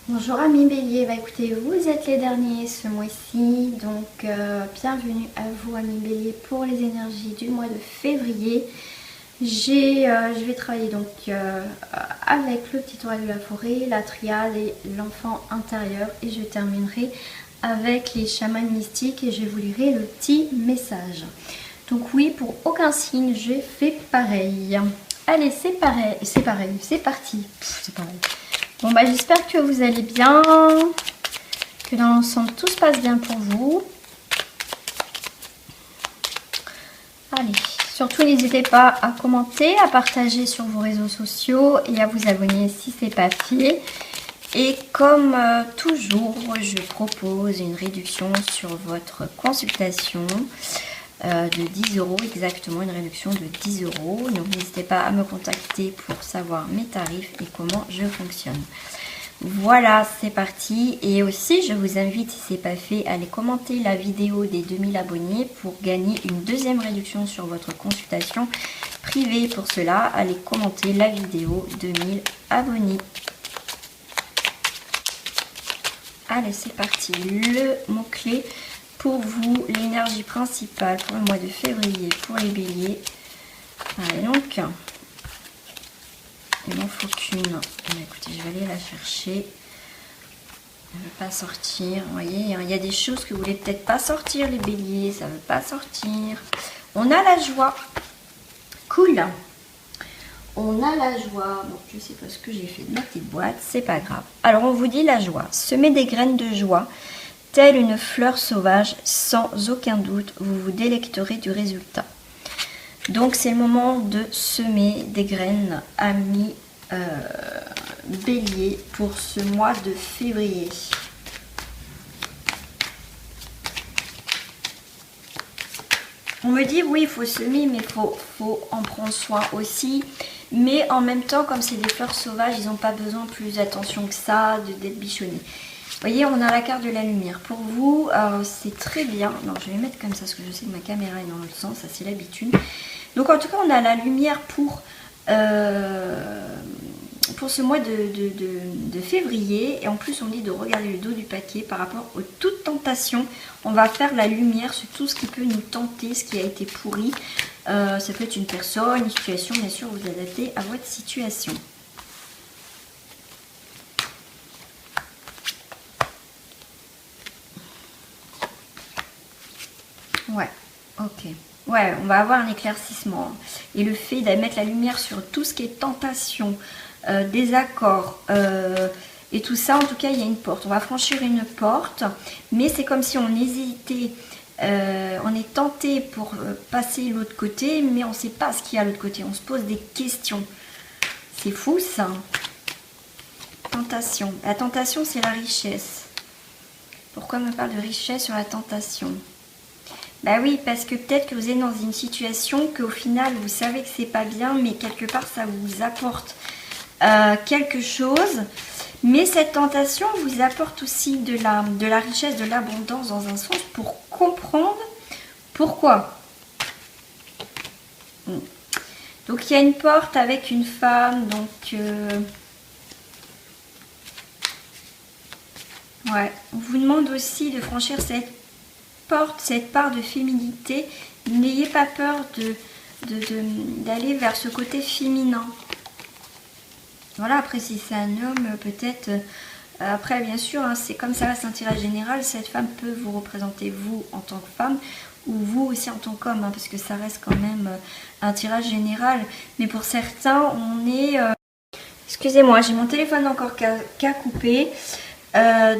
Bonjour amis bélier, écoutez, vous êtes les derniers ce mois-ci, donc bienvenue à vous amis bélier pour les énergies du mois de février. Je vais travailler donc avec le petit oiseau de la forêt, la triade et l'enfant intérieur, et je terminerai avec les chamans mystiques et je vous lirai le petit message. Donc oui, pour aucun signe, j'ai fait pareil. Allez, c'est pareil, c'est parti. C'est pareil. Bon bah j'espère que vous allez bien, que dans l'ensemble tout se passe bien pour vous. Allez, surtout n'hésitez pas à commenter, à partager sur vos réseaux sociaux et à vous abonner si ce n'est pas fait. Et comme toujours, je propose une réduction sur votre consultation de 10 €, exactement une réduction de 10 €. Donc n'hésitez pas à me contacter pour savoir mes tarifs et comment je fonctionne. Voilà, c'est parti. Et aussi, je vous invite, si ce n'est pas fait, à aller commenter la vidéo des 2000 abonnés pour gagner une deuxième réduction sur votre consultation privée. Pour cela, allez commenter la vidéo 2000 abonnés. Allez, c'est parti. Le mot-clé pour vous, l'énergie principale pour le mois de février pour les béliers. Allez, donc, il m'en faut qu'une. Écoutez, je vais aller la chercher. Elle ne veut pas sortir. Vous voyez, il y a des choses que vous voulez peut-être pas sortir, les béliers. Ça ne veut pas sortir. On a la joie. Cool. On a la joie. Bon, je ne sais pas ce que j'ai fait de ma petite boîte. C'est pas grave. Alors, on vous dit la joie. Semez des graines de joie. Telle une fleur sauvage, sans aucun doute, vous vous délecterez du résultat. Donc c'est le moment de semer des graines, amis bélier, pour ce mois de février. On me dit oui, il faut semer, mais il faut en prendre soin aussi. Mais en même temps, comme c'est des fleurs sauvages, ils n'ont pas besoin de plus d'attention que ça, d'être bichonnés. Vous voyez, on a la carte de la lumière. Pour vous, c'est très bien. Non, je vais mettre comme ça, parce que je sais que ma caméra est dans l'autre sens, ça c'est l'habitude. Donc en tout cas, on a la lumière pour ce mois de février. Et en plus, on dit de regarder le dos du paquet par rapport aux toutes tentations. On va faire la lumière sur tout ce qui peut nous tenter, ce qui a été pourri. Ça peut être une personne, une situation, bien sûr, vous adaptez à votre situation. Ouais, ok. Ouais, on va avoir un éclaircissement. Et le fait de mettre la lumière sur tout ce qui est tentation, désaccord, et tout ça, en tout cas, il y a une porte. On va franchir une porte, mais c'est comme si on hésitait. On est tenté pour passer l'autre côté, mais on ne sait pas ce qu'il y a à l'autre côté. On se pose des questions. C'est fou, ça. Tentation. La tentation, c'est la richesse. Pourquoi on me parle de richesse sur la tentation ? Bah oui, parce que peut-être que vous êtes dans une situation qu'au final, vous savez que c'est pas bien, mais quelque part, ça vous apporte quelque chose. Mais cette tentation vous apporte aussi de la richesse, de l'abondance dans un sens pour comprendre pourquoi. Donc, il y a une porte avec une femme, donc... ouais, on vous demande aussi de franchir cette porte, cette part de féminité. N'ayez pas peur d'aller vers ce côté féminin. Voilà, après si c'est un homme, peut-être... après, bien sûr, hein, c'est comme ça reste un tirage général. Cette femme peut vous représenter vous en tant que femme ou vous aussi en tant qu'homme, hein, parce que ça reste quand même un tirage général. Mais pour certains, on est... Excusez-moi, j'ai mon téléphone encore qu'à couper.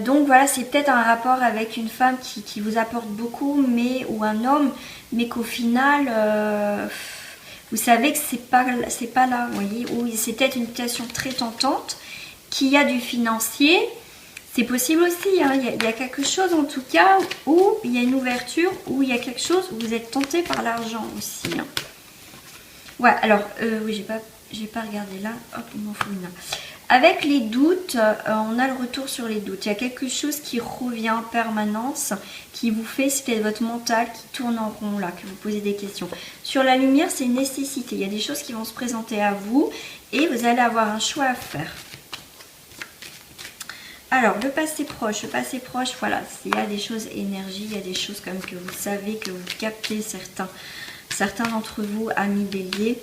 Donc voilà, c'est peut-être un rapport avec une femme qui vous apporte beaucoup, ou un homme, mais qu'au final, vous savez que c'est pas là, vous voyez, ou c'est peut-être une situation très tentante, qui a du financier, c'est possible aussi, hein, il y a quelque chose en tout cas, où il y a une ouverture, où il y a quelque chose où vous êtes tenté par l'argent aussi. Hein. Ouais, alors, oui, j'ai pas regardé là, hop, il m'en faut une. Avec les doutes, on a le retour sur les doutes. Il y a quelque chose qui revient en permanence, qui vous fait, c'est peut-être votre mental qui tourne en rond là, que vous posez des questions. Sur la lumière, c'est une nécessité. Il y a des choses qui vont se présenter à vous et vous allez avoir un choix à faire. Alors, le passé proche, voilà, il y a des choses énergie, il y a des choses comme que vous savez, que vous captez, certains d'entre vous, amis bélier.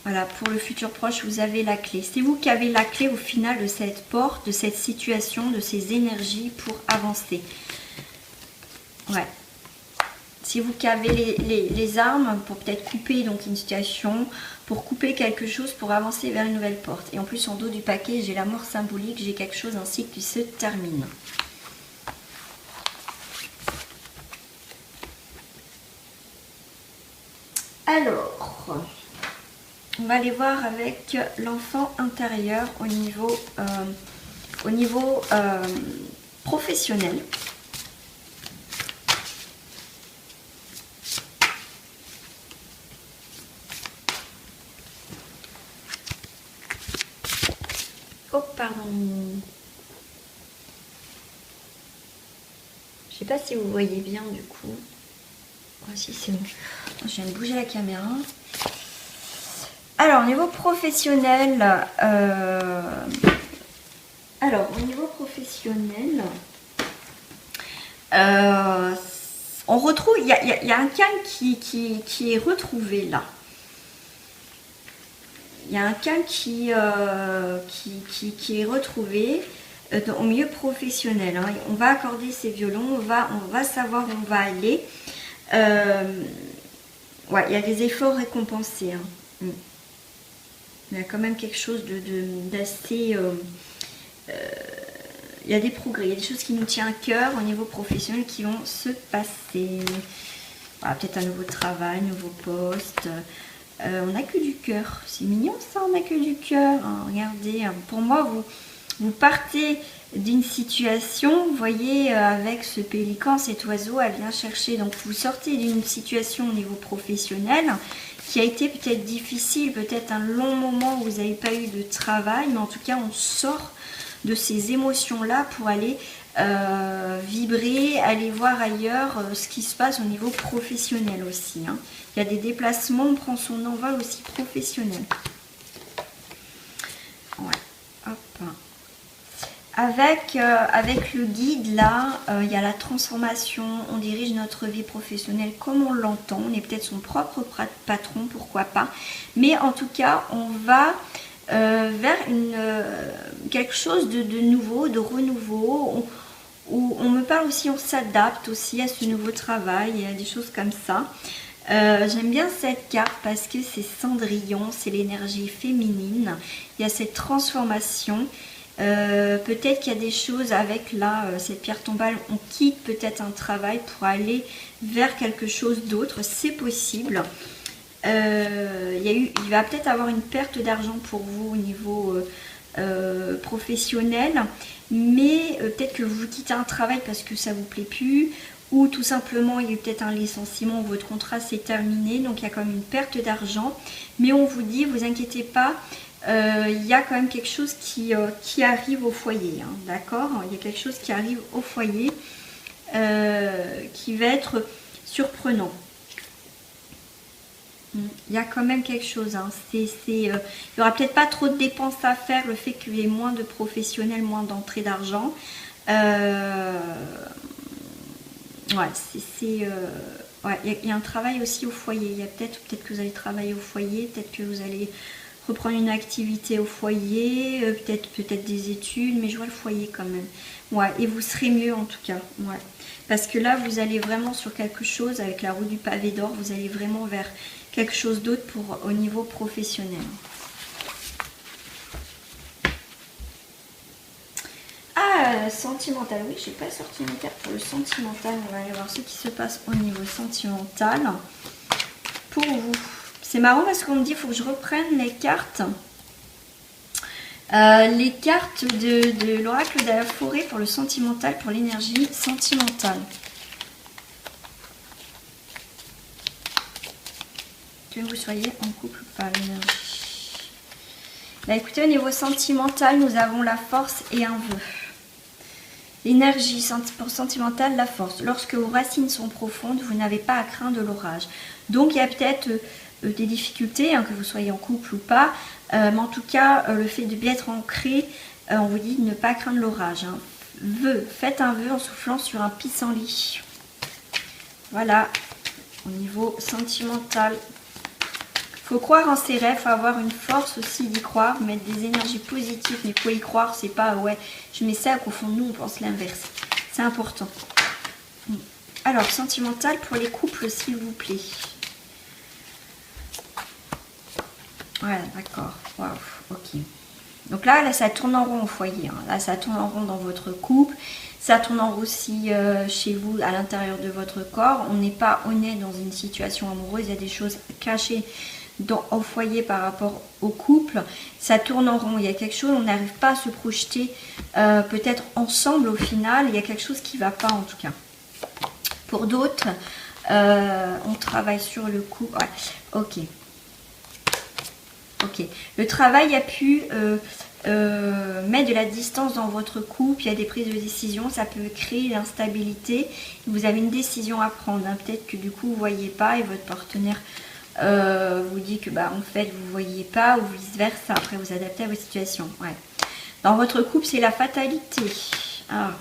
Voilà, pour le futur proche, vous avez la clé. C'est vous qui avez la clé au final de cette porte, de cette situation, de ces énergies pour avancer. Ouais. Si vous qui avez les armes pour peut-être couper donc une situation, pour couper quelque chose, pour avancer vers une nouvelle porte. Et en plus, en dos du paquet, j'ai la mort symbolique, j'ai quelque chose, un cycle qui se termine. Alors, on va aller voir avec l'enfant intérieur au niveau professionnel. Oh, pardon. Je sais pas si vous voyez bien du coup. Oh, si, c'est bon. Je viens de bouger la caméra. Alors, au niveau professionnel, on retrouve, il y a un calme qui est retrouvé là. Il y a un calme qui est retrouvé au milieu professionnel. Hein. On va accorder ses violons, on va savoir où on va aller. Ouais, il y a des efforts récompensés. Hein. Il y a quand même quelque chose d'assez... il y a des progrès, il y a des choses qui nous tiennent à cœur au niveau professionnel qui vont se passer. Voilà, peut-être un nouveau travail, un nouveau poste. On n'a que du cœur. C'est mignon ça, on n'a que du cœur. Hein. Regardez, pour moi, vous partez d'une situation, vous voyez, avec ce pélican, cet oiseau, elle vient chercher. Donc vous sortez d'une situation au niveau professionnel qui a été peut-être difficile, peut-être un long moment où vous n'avez pas eu de travail, mais en tout cas on sort de ces émotions-là pour aller vibrer, aller voir ailleurs ce qui se passe au niveau professionnel aussi. Hein. Il y a des déplacements, on prend son envol aussi professionnel. Ouais, hop. Avec le guide là, il y a la transformation, on dirige notre vie professionnelle comme on l'entend, on est peut-être son propre patron, pourquoi pas. Mais en tout cas, on va vers quelque chose de nouveau, de renouveau, où on me parle aussi, on s'adapte aussi à ce nouveau travail et à des choses comme ça. J'aime bien cette carte parce que c'est Cendrillon, c'est l'énergie féminine, il y a cette transformation. Peut-être qu'il y a des choses avec là, cette pierre tombale, on quitte peut-être un travail pour aller vers quelque chose d'autre, c'est possible. Il va peut-être avoir une perte d'argent pour vous au niveau professionnel, mais peut-être que vous quittez un travail parce que ça vous plaît plus, ou tout simplement il y a eu peut-être un licenciement, votre contrat s'est terminé, donc il y a quand même une perte d'argent, mais on vous dit, vous inquiétez pas, il y a quand même quelque chose qui arrive au foyer, hein, d'accord? Il y a quelque chose qui arrive au foyer qui va être surprenant. Il y a quand même quelque chose. Hein. Il n'y aura peut-être pas trop de dépenses à faire, le fait qu'il y ait moins de professionnels, moins d'entrée d'argent. Ouais, il y a un travail aussi au foyer. Il y a peut-être que vous allez travailler au foyer, peut-être que vous allez reprendre une activité au foyer, peut-être des études, mais je vois le foyer quand même. Ouais, et vous serez mieux en tout cas. Ouais. Parce que là, vous allez vraiment sur quelque chose, avec la roue du pavé d'or, vous allez vraiment vers quelque chose d'autre au niveau professionnel. Ah, sentimental, oui, j'ai pas sorti mes cartes pour le sentimental. On va aller voir ce qui se passe au niveau sentimental pour vous. C'est marrant parce qu'on me dit qu'il faut que je reprenne les cartes. Les cartes de l'oracle de la forêt pour le sentimental, pour l'énergie sentimentale. Que vous soyez en couple ou pas, l'énergie. Bah écoutez, au niveau sentimental, nous avons la force et un vœu. L'énergie pour sentimentale, la force. Lorsque vos racines sont profondes, vous n'avez pas à craindre l'orage. Donc il y a peut-être des difficultés, hein, que vous soyez en couple ou pas. Mais en tout cas, le fait de bien être ancré, On vous dit de ne pas craindre l'orage. Hein. Vœu, faites un vœu en soufflant sur un pissenlit. Voilà, au niveau sentimental. Faut croire en ses rêves, faut avoir une force aussi d'y croire, mettre des énergies positives, mais faut y croire, c'est pas ouais, je mets ça qu'au fond de nous on pense l'inverse. C'est important. Alors, sentimental pour les couples, s'il vous plaît. Voilà, d'accord. Waouh, ok. Donc là, ça tourne en rond au foyer. Hein. Là, ça tourne en rond dans votre couple. Ça tourne en rond aussi chez vous, à l'intérieur de votre corps. On n'est pas honnête dans une situation amoureuse. Il y a des choses cachées au foyer par rapport au couple. Ça tourne en rond. Il y a quelque chose, on n'arrive pas à se projeter peut-être ensemble au final. Il y a quelque chose qui ne va pas en tout cas. Pour d'autres, on travaille sur le couple. Ouais, ok. Ok. Le travail a pu mettre de la distance dans votre couple. Il y a des prises de décision. Ça peut créer l'instabilité. Vous avez une décision à prendre. Hein. Peut-être que du coup, vous ne voyez pas et votre partenaire vous dit que bah, en fait, vous ne voyez pas ou vice-versa. Après, vous adaptez à vos situations. Ouais. Dans votre couple, c'est la fatalité. Ah.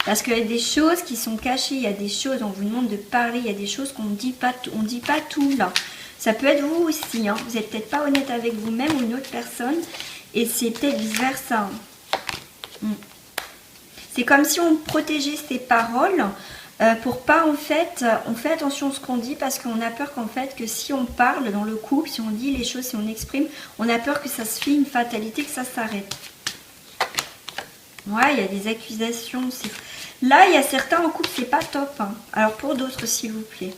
Parce qu'il y a des choses qui sont cachées. Il y a des choses, on vous demande de parler. Il y a des choses qu'on ne dit pas. On ne dit pas tout là. Ça peut être vous aussi, hein. Vous n'êtes peut-être pas honnête avec vous-même ou une autre personne. Et c'est peut-être vice-versa. C'est comme si on protégeait ses paroles pour pas en fait... On fait attention à ce qu'on dit parce qu'on a peur qu'en fait que si on parle dans le couple, si on dit les choses, si on exprime, on a peur que ça se fait une fatalité, que ça s'arrête. Ouais, il y a des accusations. Là, il y a certains en couple, c'est pas top. Hein. Alors pour d'autres, s'il vous plaît.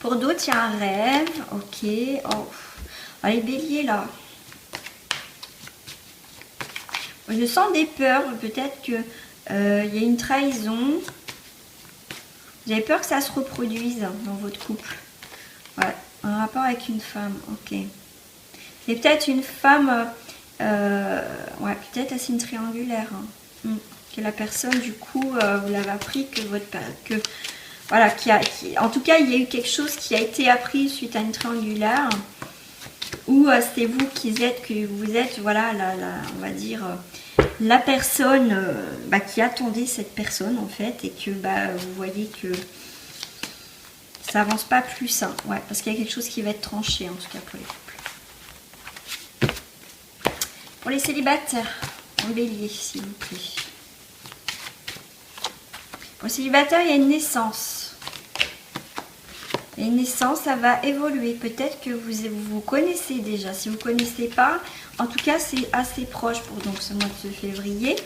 Pour d'autres, il y a un rêve. Ok. Oh. Les béliers, là. Je sens des peurs. Peut-être qu'il y a une trahison. Vous avez peur que ça se reproduise dans votre couple. Ouais. Un rapport avec une femme. Ok. C'est peut-être une femme... ouais, peut-être assez une triangulaire. Hein. Que la personne, du coup, vous l'avez appris que votre... Voilà, en tout cas, il y a eu quelque chose qui a été appris suite à une triangulaire où c'est vous qui êtes, que vous êtes, voilà, on va dire, la personne qui attendait cette personne, en fait, et que vous voyez que ça avance pas plus, hein, ouais, parce qu'il y a quelque chose qui va être tranché, en tout cas, pour les couples. Pour les célibataires, en bélier, s'il vous plaît. Pour les célibataires, il y a une naissance. Et une naissance, ça va évoluer. Peut-être que vous connaissez déjà. Si vous ne connaissez pas, en tout cas, c'est assez proche pour donc ce mois de février.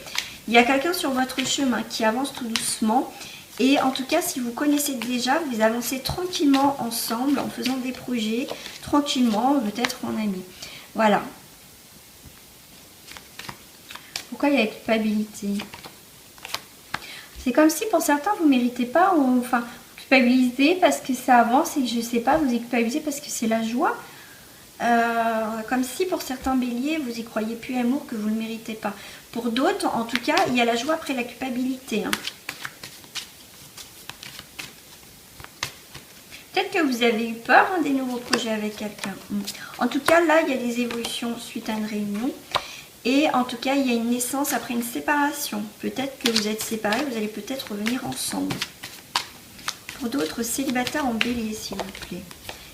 Il y a quelqu'un sur votre chemin qui avance tout doucement. Et en tout cas, si vous connaissez déjà, vous avancez tranquillement ensemble en faisant des projets, tranquillement, peut-être en ami. Voilà. Pourquoi il y a la culpabilité ? C'est comme si pour certains, vous ne méritez pas, ou enfin... culpabiliser parce que ça avance et que je sais pas, vous y culpabilisez parce que c'est la joie. Comme si pour certains béliers, vous y croyez plus amour, que vous ne le méritez pas. Pour d'autres, en tout cas, il y a la joie après la culpabilité. Hein. Peut-être que vous avez eu peur des nouveaux projets avec quelqu'un. En tout cas, là, il y a des évolutions suite à une réunion. Et en tout cas, il y a une naissance après une séparation. Peut-être que vous êtes séparés, vous allez peut-être revenir ensemble. Pour d'autres célibataires en bélier, s'il vous plaît.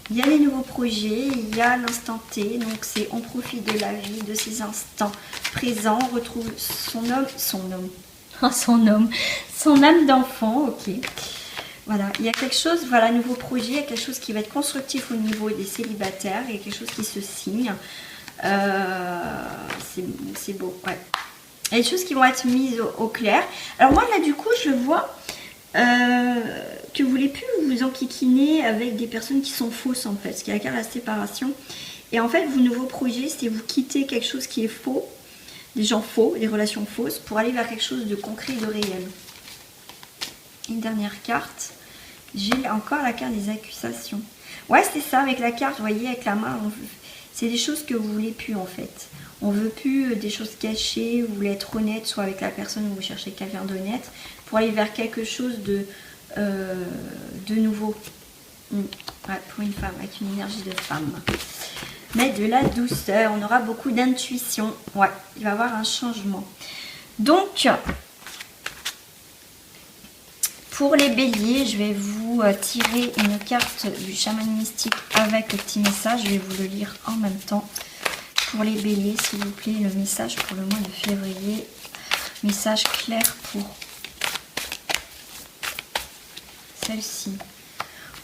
Il y a les nouveaux projets, il y a l'instant T, donc c'est on profite de la vie, de ces instants présents, on retrouve son âme d'enfant, ok. Voilà, il y a quelque chose, voilà, nouveau projet, il y a quelque chose qui va être constructif au niveau des célibataires, il y a quelque chose qui se signe. C'est beau, ouais. Il y a des choses qui vont être mises au clair. Alors moi, là, du coup, je vois... que vous voulez plus vous enquiquiner avec des personnes qui sont fausses en fait, ce qui est la séparation. Et en fait, vos nouveaux projets, c'est vous quitter quelque chose qui est faux, des gens faux, des relations fausses, pour aller vers quelque chose de concret, de réel. Une dernière carte, j'ai encore la carte des accusations. Ouais, c'est ça, avec la carte, vous voyez, avec la main, c'est des choses que vous voulez plus en fait. On veut plus des choses cachées, vous voulez être honnête, soit avec la personne où vous cherchez quelqu'un d'honnête, pour aller vers quelque chose de nouveau. Ouais, pour une femme, avec une énergie de femme. mais de la douceur. On aura beaucoup d'intuition. Ouais, il va y avoir un changement. Donc, pour les béliers, je vais vous tirer une carte du chaman mystique avec le petit message. Je vais vous le lire en même temps. Pour les béliers, s'il vous plaît, le message pour le mois de février. Message clair pour celle-ci.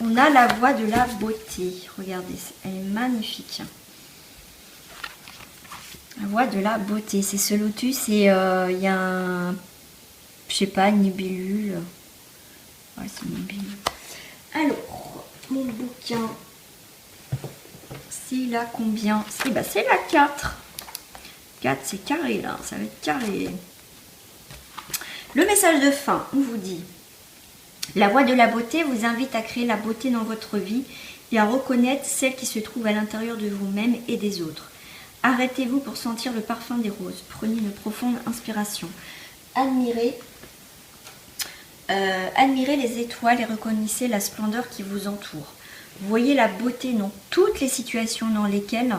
On a la voix de la beauté. Regardez, elle est magnifique. La voix de la beauté. C'est ce lotus et il y a un, je sais pas, une libellule. Ouais, c'est une libellule. Alors, mon bouquin, c'est là combien? Eh ben, c'est la 4. 4, c'est carré là. Ça va être carré. Le message de fin, on vous dit: la voix de la beauté vous invite à créer la beauté dans votre vie et à reconnaître celle qui se trouve à l'intérieur de vous-même et des autres. Arrêtez-vous pour sentir le parfum des roses. Prenez une profonde inspiration. Admirez les étoiles et reconnaissez la splendeur qui vous entoure. Voyez la beauté dans toutes les situations dans lesquelles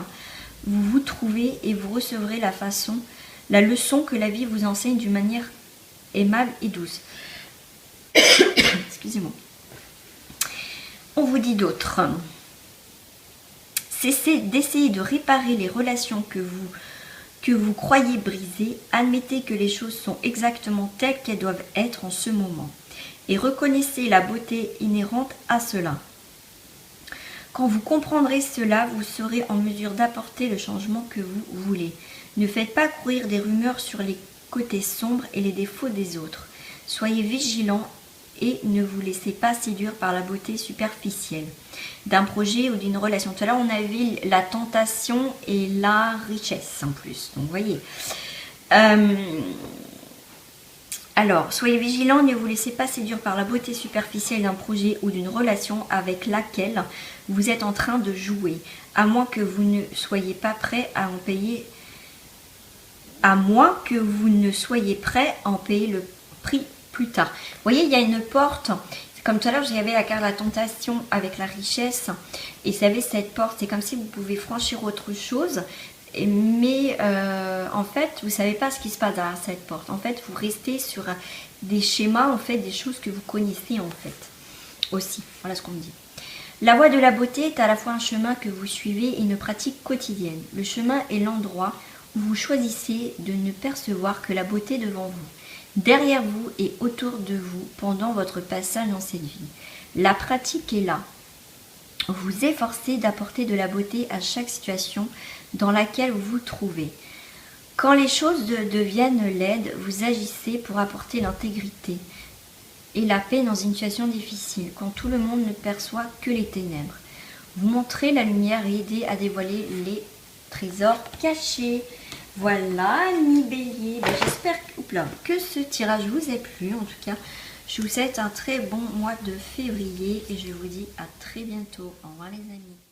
vous vous trouvez et vous recevrez la leçon que la vie vous enseigne d'une manière aimable et douce. Excusez-moi. On vous dit d'autres. Cessez d'essayer de réparer les relations que vous croyez brisées. Admettez que les choses sont exactement telles qu'elles doivent être en ce moment. Et reconnaissez la beauté inhérente à cela. Quand vous comprendrez cela, vous serez en mesure d'apporter le changement que vous voulez. Ne faites pas courir des rumeurs sur les côtés sombres et les défauts des autres. Soyez vigilants et ne vous laissez pas séduire par la beauté superficielle d'un projet ou d'une relation. Tout à l'heure, on a vu la tentation et la richesse en plus. Donc, vous voyez. Alors, soyez vigilants, ne vous laissez pas séduire par la beauté superficielle d'un projet ou d'une relation avec laquelle vous êtes en train de jouer, à moins que vous ne soyez pas prêt à en payer, le prix plus tard. Vous voyez, il y a une porte, comme tout à l'heure, j'avais la carte de la tentation avec la richesse, et vous savez, cette porte, c'est comme si vous pouvez franchir autre chose, mais en fait, vous ne savez pas ce qui se passe derrière cette porte. En fait, vous restez sur des schémas, en fait, des choses que vous connaissez, en fait, aussi. Voilà ce qu'on me dit. La voie de la beauté est à la fois un chemin que vous suivez et une pratique quotidienne. Le chemin est l'endroit où vous choisissez de ne percevoir que la beauté devant vous, derrière vous et autour de vous pendant votre passage dans cette vie. La pratique est là. Vous vous efforcez d'apporter de la beauté à chaque situation dans laquelle vous vous trouvez. Quand les choses deviennent laides, vous agissez pour apporter l'intégrité et la paix dans une situation difficile, quand tout le monde ne perçoit que les ténèbres. Vous montrez la lumière et aidez à dévoiler trésors cachés. Voilà, mi bélier. J'espère que ce tirage vous a plu. En tout cas, je vous souhaite un très bon mois de février et je vous dis à très bientôt. Au revoir les amis.